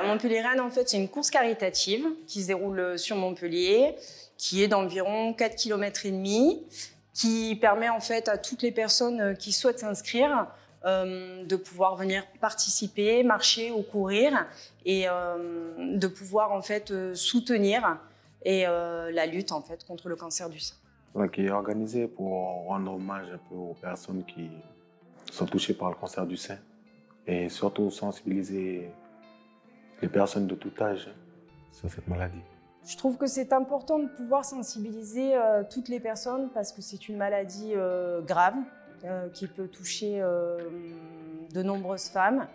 Montpellier-Rennes, en fait, c'est une course caritative qui se déroule sur Montpellier, qui est d'environ 4,5 km, qui permet en fait à toutes les personnes qui souhaitent s'inscrire de pouvoir venir participer, marcher ou courir et de pouvoir en fait soutenir la lutte en fait contre le cancer du sein. Qui est organisé pour rendre hommage un peu aux personnes qui sont touchées par le cancer du sein et surtout sensibiliser les personnes de tout âge sur cette maladie. Je trouve que c'est important de pouvoir sensibiliser toutes les personnes parce que c'est une maladie grave qui peut toucher de nombreuses femmes,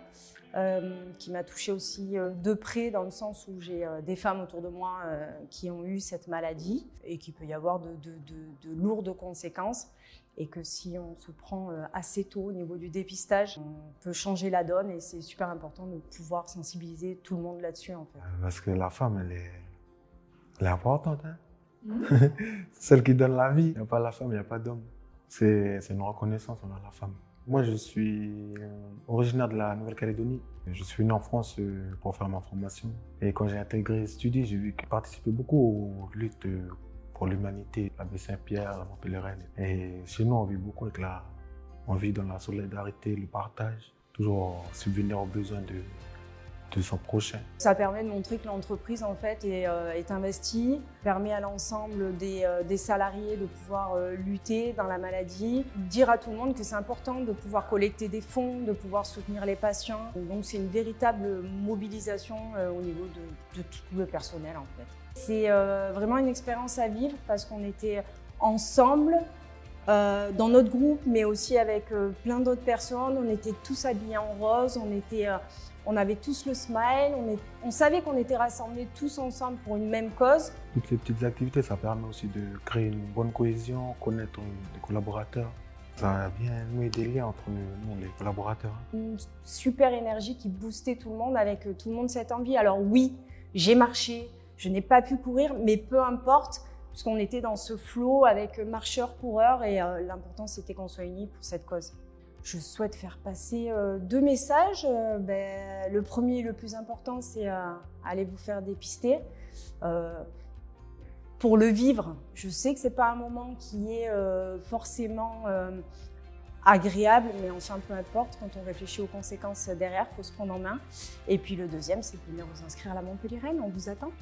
qui m'a touchée aussi de près dans le sens où j'ai des femmes autour de moi qui ont eu cette maladie et qu'il peut y avoir de lourdes conséquences et que si on se prend assez tôt au niveau du dépistage, on peut changer la donne et c'est super important de pouvoir sensibiliser tout le monde là-dessus en fait. Parce que la femme, elle est importante. Hein. Celle qui donne la vie. Il n'y a pas la femme, il n'y a pas d'homme. C'est une reconnaissance envers la femme. Moi, je suis originaire de la Nouvelle-Calédonie. Je suis venu en France pour faire ma formation. Et quand j'ai intégré Studi, j'ai vu qu'il participait beaucoup aux luttes pour l'humanité, l'abbé Saint-Pierre, la Montpellier-Rennes. Et chez nous, on vit beaucoup avec on vit dans la solidarité, le partage, toujours subvenir aux besoins de son prochain. Ça permet de montrer que l'entreprise en fait est investie, permet à l'ensemble des salariés de pouvoir lutter dans la maladie, dire à tout le monde que c'est important de pouvoir collecter des fonds, de pouvoir soutenir les patients. Donc c'est une véritable mobilisation au niveau de tout le personnel en fait. C'est vraiment une expérience à vivre parce qu'on était ensemble dans notre groupe, mais aussi avec plein d'autres personnes. On était tous habillés en rose, on avait tous le smile, on savait qu'on était rassemblés tous ensemble pour une même cause. Toutes ces petites activités, ça permet aussi de créer une bonne cohésion, connaître des collaborateurs. Ça a bien noué des liens entre nous, les collaborateurs. Une super énergie qui boostait tout le monde, avec tout le monde cette envie. Alors oui, j'ai marché, je n'ai pas pu courir, mais peu importe, puisqu'on était dans ce flot avec marcheurs, coureurs, et l'important c'était qu'on soit unis pour cette cause. Je souhaite faire passer deux messages. Le premier et le plus important, c'est aller vous faire dépister. Pour le vivre, je sais que ce n'est pas un moment qui est forcément agréable, mais enfin peu importe, quand on réfléchit aux conséquences derrière, il faut se prendre en main. Et puis le deuxième, c'est de venir vous inscrire à la Montpellier-Rennes, on vous attend.